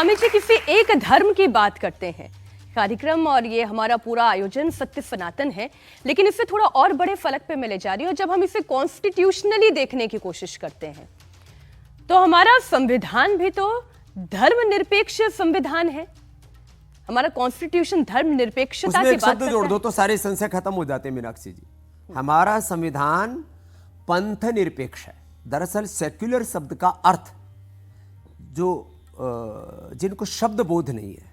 स्वामी जी किसी एक धर्म की बात करते हैं कार्यक्रम और ये हमारा पूरा आयोजन सत्य सनातन है, लेकिन इससे थोड़ा और बड़े फलक पे मिले जा रही है। और जब हम इसे कॉन्स्टिट्यूशनली देखने की कोशिश करते हैं तो हमारा संविधान भी तो धर्मनिरपेक्ष संविधान है। हमारा कॉन्स्टिट्यूशन धर्मनिरपेक्षता की बात शब्द जोड़ दो तो सारे संशय खत्म हो जाते हैं मीनाक्षी जी। हमारा संविधान पंथ निरपेक्ष है। दरअसल सेक्युलर शब्द का अर्थ जो जिनको शब्द बोध नहीं है,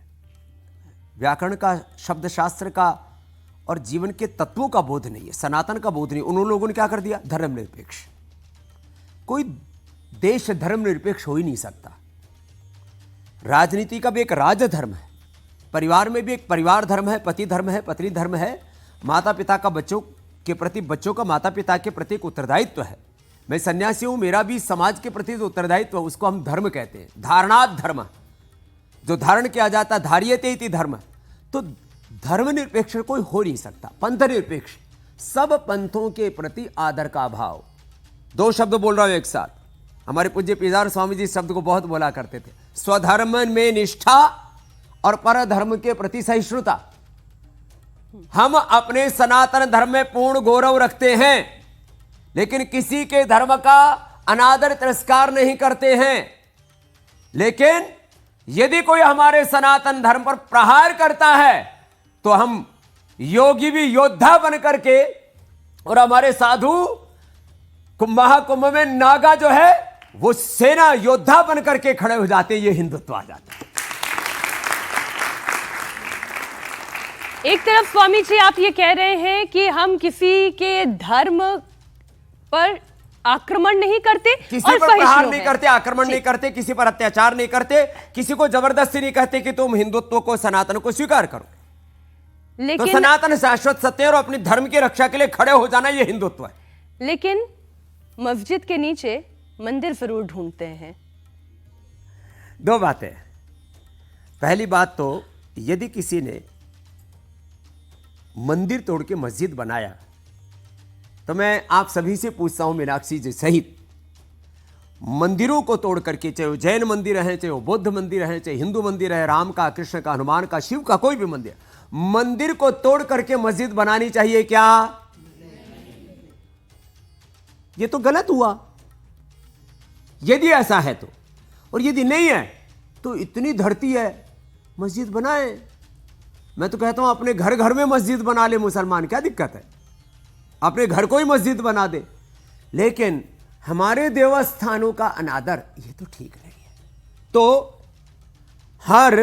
व्याकरण का, शब्द शास्त्र का और जीवन के तत्वों का बोध नहीं है, सनातन का बोध नहीं, उन लोगों ने क्या कर दिया, धर्मनिरपेक्ष। कोई देश धर्मनिरपेक्ष हो ही नहीं सकता। राजनीति का भी एक राजधर्म है, परिवार में भी एक परिवार धर्म है, पति धर्म है, पत्नी धर्म है, माता पिता का बच्चों के प्रति, बच्चों का माता पिता के प्रति एक उत्तरदायित्व है। मैं सन्यासी हूं, मेरा भी समाज के प्रति जो उत्तरदायित्व, उसको हम धर्म कहते हैं। धारणात् धर्म, जो धारण किया जाता, धार्यते इति धर्म। तो धर्मनिरपेक्ष कोई हो नहीं सकता। पंथ निरपेक्ष, सब पंथों के प्रति आदर का भाव। दो शब्द बोल रहा हूं एक साथ। हमारे पूज्य पीदार स्वामी जी इस शब्द को बहुत बोला करते थे, स्वधर्म में निष्ठा और पर धर्म के प्रति सहिष्णुता। हम अपने सनातन धर्म में पूर्ण गौरव रखते हैं, लेकिन किसी के धर्म का अनादर तिरस्कार नहीं करते हैं। लेकिन यदि कोई हमारे सनातन धर्म पर प्रहार करता है तो हम योगी भी योद्धा बन करके, और हमारे साधु महाकुंभ में नागा जो है वो सेना योद्धा बन करके खड़े हो जाते हैं। ये हिंदुत्व आ जाता है। एक तरफ स्वामी जी आप ये कह रहे हैं कि हम किसी के धर्म पर आक्रमण नहीं करते, किसी पर प्रहार नहीं करते, आक्रमण नहीं करते, किसी पर अत्याचार नहीं करते, किसी को जबरदस्ती नहीं कहते कि तुम हिंदुत्व को, सनातन को स्वीकार करो। लेकिन तो सनातन शाश्वत सत्य और अपनी धर्म की रक्षा के लिए खड़े हो जाना, यह हिंदुत्व है। लेकिन मस्जिद के नीचे मंदिर जरूर ढूंढते हैं। दो बातें। पहली बात तो यदि किसी ने मंदिर तोड़ के मस्जिद बनाया तो मैं आप सभी से पूछता हूं, मीनाक्षी जी सहित, मंदिरों को तोड़ करके, चाहे वो जैन मंदिर है, चाहे वो बौद्ध मंदिर है, चाहे हिंदू मंदिर है, राम का, कृष्ण का, हनुमान का, शिव का, कोई भी मंदिर, मंदिर को तोड़ करके मस्जिद बनानी चाहिए क्या? ये तो गलत हुआ यदि ऐसा है तो। और यदि नहीं है तो इतनी धरती है, मस्जिद बनाए। मैं तो कहता हूं अपने घर घर में मस्जिद बना ले मुसलमान, क्या दिक्कत है? अपने घर को ही मस्जिद बना दे। लेकिन हमारे देवस्थानों का अनादर, ये तो ठीक नहीं है। तो हर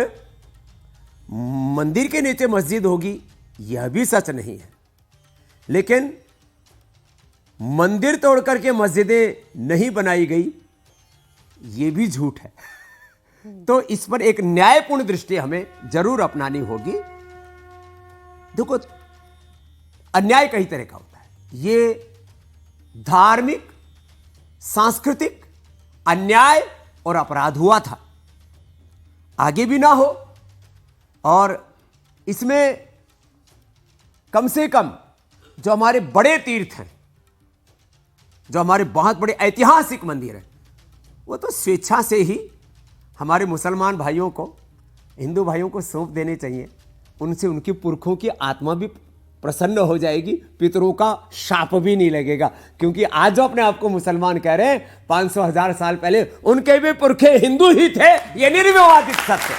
मंदिर के नीचे मस्जिद होगी, यह भी सच नहीं है। लेकिन मंदिर तोड़ करके मस्जिदें नहीं बनाई गई, यह भी झूठ है। तो इस पर एक न्यायपूर्ण दृष्टि हमें जरूर अपनानी होगी। देखो, अन्याय कई तरह का होता है। ये धार्मिक, सांस्कृतिक अन्याय और अपराध हुआ था, आगे भी ना हो। और इसमें कम से कम जो हमारे बड़े तीर्थ हैं, जो हमारे बहुत बड़े ऐतिहासिक मंदिर हैं, वो तो स्वेच्छा से ही हमारे मुसलमान भाइयों को, हिंदू भाइयों को सौंप देने चाहिए। उनसे उनकी पुरखों की आत्मा भी प्रसन्न हो जाएगी, पितरों का शाप भी नहीं लगेगा। क्योंकि आज जो अपने आप को मुसलमान कह रहे हैं, 500-1000 साल पहले उनके भी पुरखे हिंदू ही थे, ये निर्विवादित सत्य।